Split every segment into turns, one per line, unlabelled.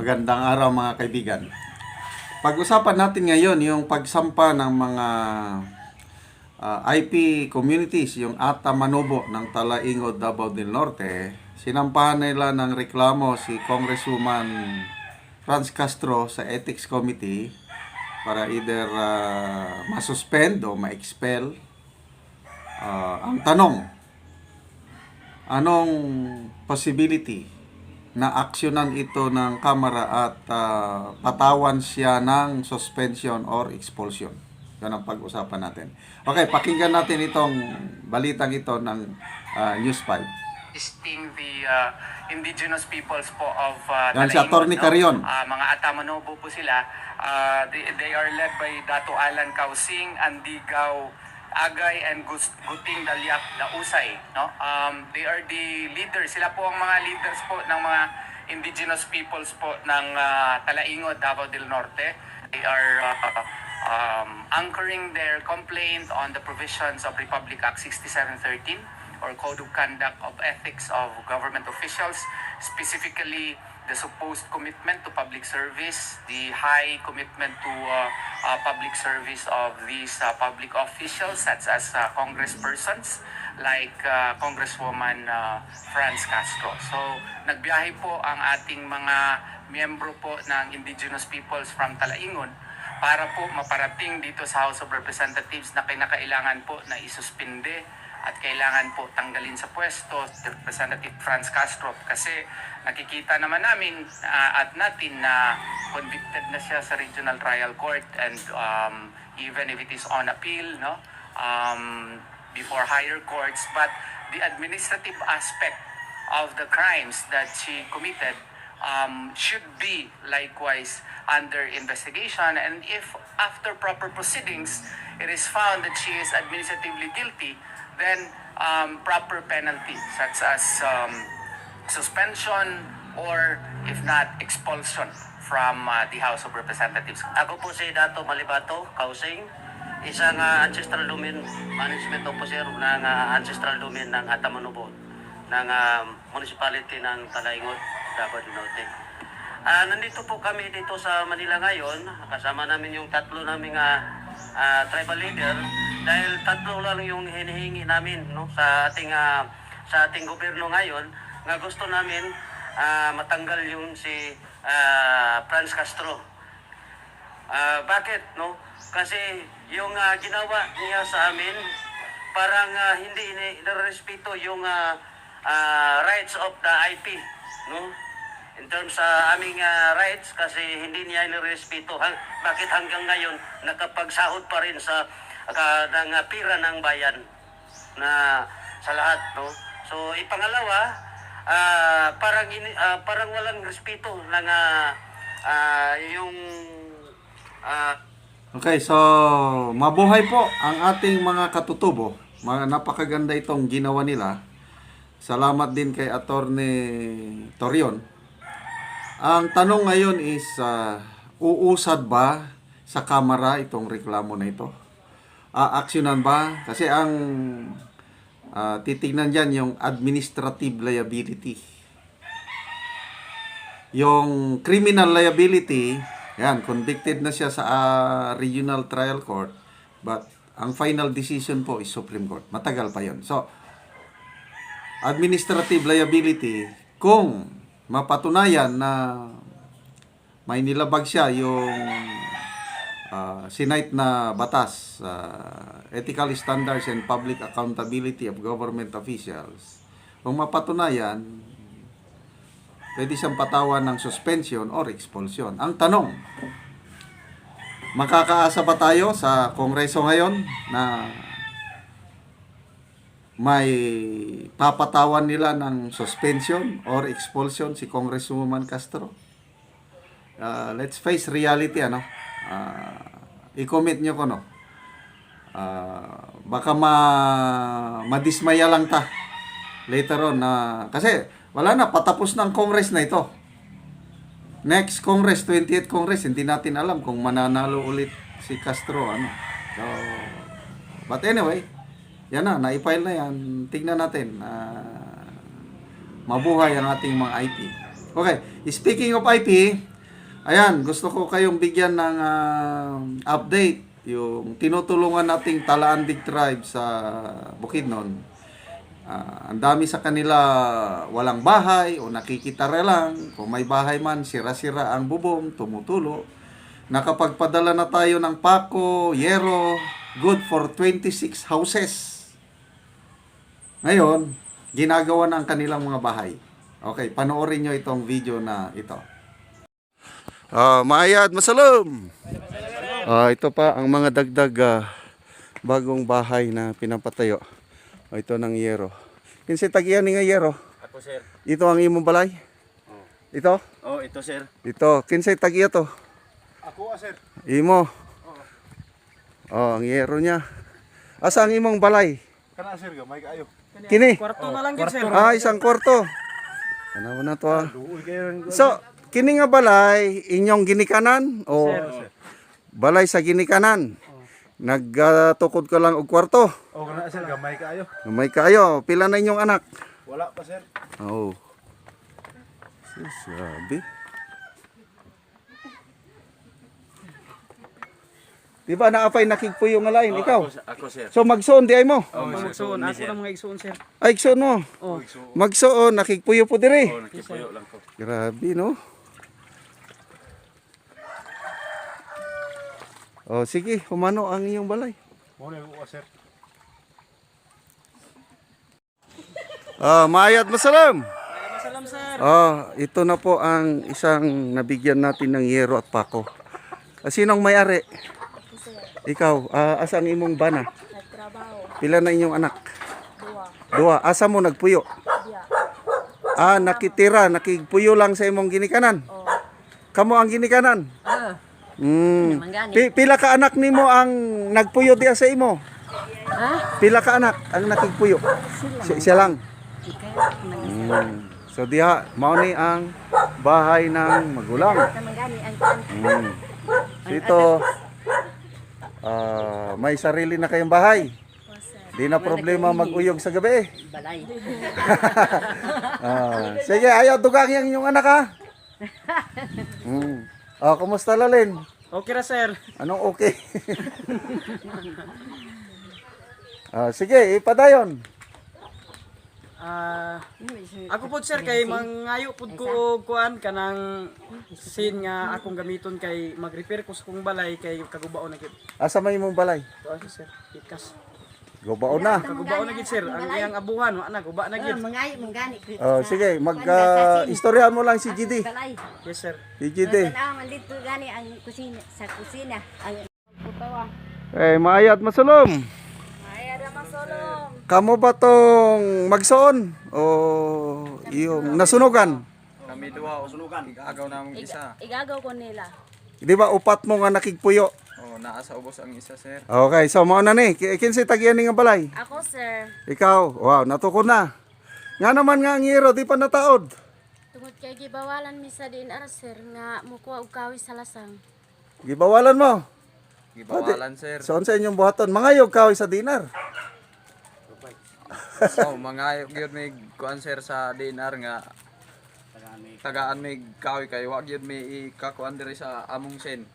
Magandang araw mga kaibigan. Pag-usapan natin ngayon yung pagsampa ng mga IP communities, yung Ata Manobo ng Talaingod, Davao del Norte. Sinampahan nila ng reklamo si Congresswoman Franz Castro sa Ethics Committee para either masuspend o ma-expel. Ang tanong, anong possibility na aksyonan ito ng Kamara at patawan siya ng suspension or expulsion? Yan ang pag-usapan natin. Okay, pakinggan natin itong balitang ito ng News 5.
Assisting the indigenous peoples po of
Yan si Atty. Carion.
Mga Atamanobo po sila. They are led by Dato Alan Kausing, Andigaw Agay, and Guting Dalyak Dausay. No? They are the leaders. Sila po ang mga leaders po ng mga indigenous peoples po ng Talaingod, Davao del Norte. They are anchoring their complaint on the provisions of Republic Act 6713 or Code of Conduct of Ethics of Government Officials, specifically the supposed commitment to public service, the high commitment to public service of these public officials such as congresspersons like Congresswoman Franz Castro. So, nagbiyahe po ang ating mga miyembro po ng indigenous peoples from Talaingod para po maparating dito sa House of Representatives na kinakailangan po na isuspinde at kailangan po tanggalin sa pwesto si Representative Franz Castro kasi nakikita naman namin at natin na convicted na siya sa Regional Trial Court, and even if it is on appeal, no, before higher courts, but the administrative aspect of the crimes that she committed should be likewise under investigation, and if after proper proceedings it is found that she is administratively guilty, then proper penalty such as suspension or if not expulsion from the House of Representatives.
Ako po si Dato Malibato Kausing, isang ancestral domain management officer ng ancestral domain ng Atamanobo ng municipality ng Talaingod, Davao del Norte. Nandito po kami dito sa Manila ngayon, kasama namin yung tatlo naming tribal leader, dahil tatlo lang yung hinihingi namin, no, sa ating gobyerno ngayon, nga gusto namin matanggal yung si Franz Castro. Bakit, no? Kasi yung ginawa niya sa amin, parang hindi nirespeto yung rights of the IP, no? In terms sa aming rights, kasi hindi niya nirespeto. Bakit hanggang ngayon nakapagsahod pa rin sa ng pira ng bayan na sa lahat, no? So ipangalawa, parang walang respeto ng yung
Okay, so mabuhay po ang ating mga katutubo. Napakaganda itong ginawa nila. Salamat din kay Atty. Torion. Ang tanong ngayon is, uusad ba sa Kamara itong reklamo na ito? Aaksyonan ba? Kasi ang titignan dyan yung administrative liability. Yung criminal liability, yan, convicted na siya sa Regional Trial Court, but ang final decision po is Supreme Court. Matagal pa yon. So, administrative liability, kung mapatunayan na may nilabag siya yung sinite na batas, Ethical Standards and Public Accountability of Government Officials, kung mapatunayan, pwede siyang patawan ng suspension or expulsion. Ang tanong, makakaasa ba tayo sa Kongreso ngayon na may papatawan nila ng suspension or expulsion si Congresswoman Castro? Let's face reality, ano? I-comment nyo ko, no? Baka madismaya lang ta later on na kasi wala na, patapos ng Congress na ito. Next Congress, 28th Congress, hindi natin alam kung mananalo ulit si Castro, ano. So, but anyway, yan na, na-file na yan. Tingnan natin. Mabuhay ang ating mga IP. Okay, speaking of IP, Ayan, gusto ko kayong bigyan ng update. Yung tinutulungan nating Talaandig tribe sa Bukidnon. Ang dami sa kanila walang bahay o nakikitara lang. Kung may bahay man, sira-sira ang bubong, tumutulo. Nakapagpadala na tayo ng pako, yero, good for 26 houses. Ngayon, ginagawa na ang kanilang mga bahay. Okay, panoorin nyo itong video na ito. Maayad, masalam! Ito pa ang mga dagdag bagong bahay na pinapatayo. Ito ng yero. Kinsa tagiyan ni nga yero?
Ako, sir.
Ito ang imong balay? Ito?
Oh, ito, sir.
Ito. Kinsa tagiya to?
Ako, sir.
Imo? Ang yero niya. Asa ang imong balay?
Kana, sir, gamay kaayo.
Kini?
Kwarto na lang yun, sir.
Isang kwarto. Ano na to
Duol kayo.
So, kini nga balay, inyong ginikanan? O balay sa ginikanan? Nagtukod ka lang og kwarto?
Oh, kana, sir, gamay kaayo.
May kayo, pila na inyong anak?
Wala pa, sir.
Oh. Sabi. Di ba naapay nakigpuyo nga lain, ikaw?
Ako, sir.
So magsuon di ay mo?
Magsuon. Ako na mga igsuon, sir.
Ay, igsuon mo.
Oh.
Magsuon, nakigpuyo po diri.
Oh, nakipuyo lang ko.
Grabe, no? Oh, sige, humano ang iyong balay.
Muna ko, sir.
Mayat masalam.
Masalam, sir.
Ito na po ang isang nabigyan natin ng yero at pako. Sinong may-ari? Ikaw, asa ang imong bana?
Nagtrabaho.
Pila na inyong anak?
Dua.
Dua. Asa mo nagpuyo?
Diya.
Nakitira, nakigpuyo lang sa imong ginikanan.
Oh.
Kamo ang ginikanan?
Naman gani.
Pila ka anak nimo ang nagpuyo diya sa imo?
Ha?
Pila ka anak ang nakigpuyo? Siya lang. So diha, mao ni ang bahay ng magulang.
Naman gani ang kan.
So ito, may sarili na kayong bahay. Di na problema mag-uyog sa gabi.
Balay.
Sige, ayaw dugang yang inyong anak ha. Kumusta lalin?
Okay na, sir.
Anong okay? Sige, ipadayon.
Ako po, sir, kay mangayo pud ko og kuan kanang sin nga akong gamiton kay mag-repair ko sa kong balay kay kagubaon na gid.
Asa may imong balay?
Tuwa sir, ikas.
Gubaon na.
Kagubaon na gid, sir. Ang iyang abuhan, ana guba na gid.
Mangayo man gani.
Sige, istoryahan mo lang si GD.
Balay.
Yes, sir.
Si GD.
Tanaw man dito gani ang kusina sa kusina. Ang putawa.
Maayat masulom.
Ay ara masolom.
Kamo ba tong magsuon o yung nasunugan?
Kami duha, usunugan. Igagaw na mong isa.
Igagaw ko nila.
Di ba upat mo nga nakigpuyo?
Oh, naasa ubos ang isa, sir.
Okay, so mao na ni. Kinsa tagiyan ni nga balay?
Ako sir,
Ikaw, wow, natukod na. Nga naman nga ang hero, di pa nataod.
Tungod kay gibawalan mi sa DNR sir nga mukuha og kawis sa lasang.
Gibawalan mo.
Gibawalan, sir.
So, sa inyong buhaton, mangayog kahoy sa dinar.
So, mga gyud may kuan, sir, sa DNR nga tagaan may kahoy kay wa gyud may ikakuan diri sa among sen.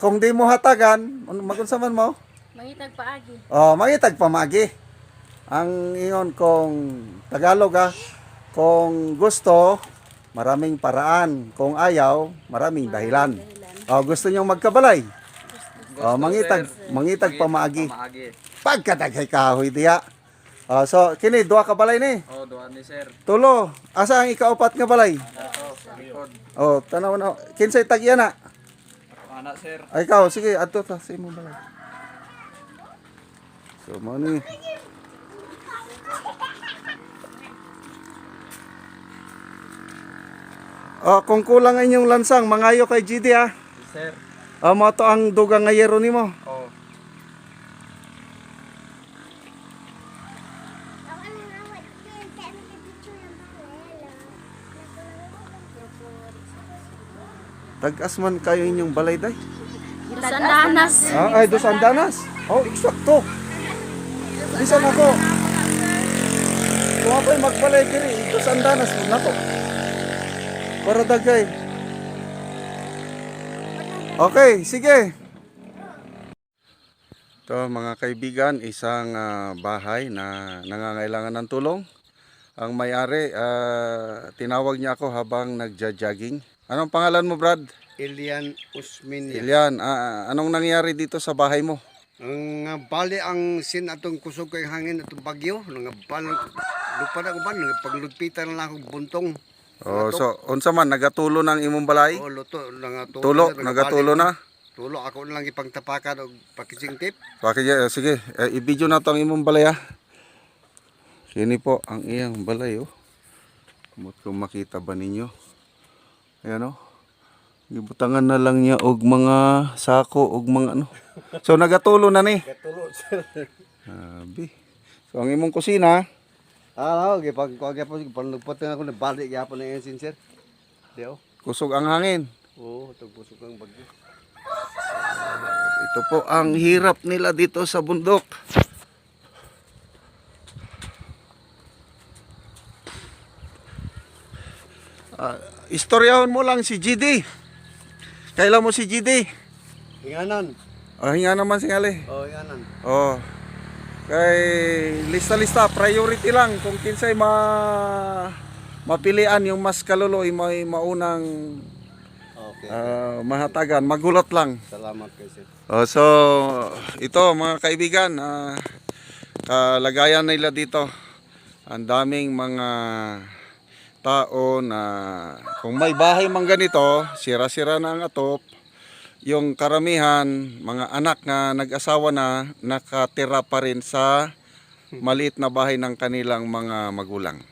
Kung di mo hatagan, magunsaman mo?
Mangitag paagi.
Mangitag pamagi. Ang ingon kung Tagalog kung gusto, maraming paraan. Kung ayaw, maraming dahilan. Gusto nyo magkabalay? Mangitag pamagi.
Pamaagi.
Pagkatagay kahoy diya. So, kini, duha ka balay ni.
Oh, duha ni, sir.
Tulo, asa ang ikaupat nga balay?
Ato, sa likod.
Tanaw na. Kinsay tagya na?
Ana, sir.
Ay, ikaw, sige, ato ta sa imong balay. So, mo ni. Kung kulang ang inyong lansang, mangayo kay GD ha.
Sir.
Mo to ang dugang nga yero nimo.
Oh.
Tagas man kayo inyong balay day.
Sandanas.
Ay, dos andanas. Eksakto. Bisan ako. Kung ako'y magbalay kiri, dos andanas mo na to. Para dagay. Okay, sige. Ito mga kaibigan, isang bahay na nangangailangan ng tulong. Ang may-ari, tinawag niya ako habang nagja-jogging. Anong pangalan mo, Brad?
Elian Usmin.
Ilian, anong nangyari dito sa bahay mo?
Ang bali ang sin atong kusog kay hangin atong bagyo, nga bal lupa na ko ba nga paglugpitan lang akong buntong.
Oh, so unsa man nagatulo ng imong balay?
O luto nga
Tulo, nagatulo na.
Tulo ako lang ipangtapakan og pakising tip.
Bakit sige, i-video na to ang imong balay ha. Kini po ang iyang balay oh. Kumot kung makita ba ninyo. Ayan oh. Gibutangan na lang niya og mga sako og mga ano. So nagatulo na ni.
Tulo sir.
Abi. So ang imong kusina,
Okay, pag panlugpot ako na balik gyapon na sin sir. Dio.
kusog ang hangin.
Oo, itong kusog ang bagyo.
Ito po ang hirap nila dito sa bundok. Istoryahon mo lang si GD. Kailan mo si GD?
Inganan.
Hinga naman singali.
Oh, inganan.
Oh. Kay lista-lista, priority lang kung kinsay mapilian yung mas kaluloy, may maunang
Okay.
mahatagan, magulat lang.
Salamat kay sir.
So ito mga kaibigan, kalagayan nila dito. Ang daming mga tao na kung may bahay mang ganito, sira-sira na ang atop. Yung karamihan, mga anak na nag-asawa na, nakatira pa rin sa maliit na bahay ng kanilang mga magulang.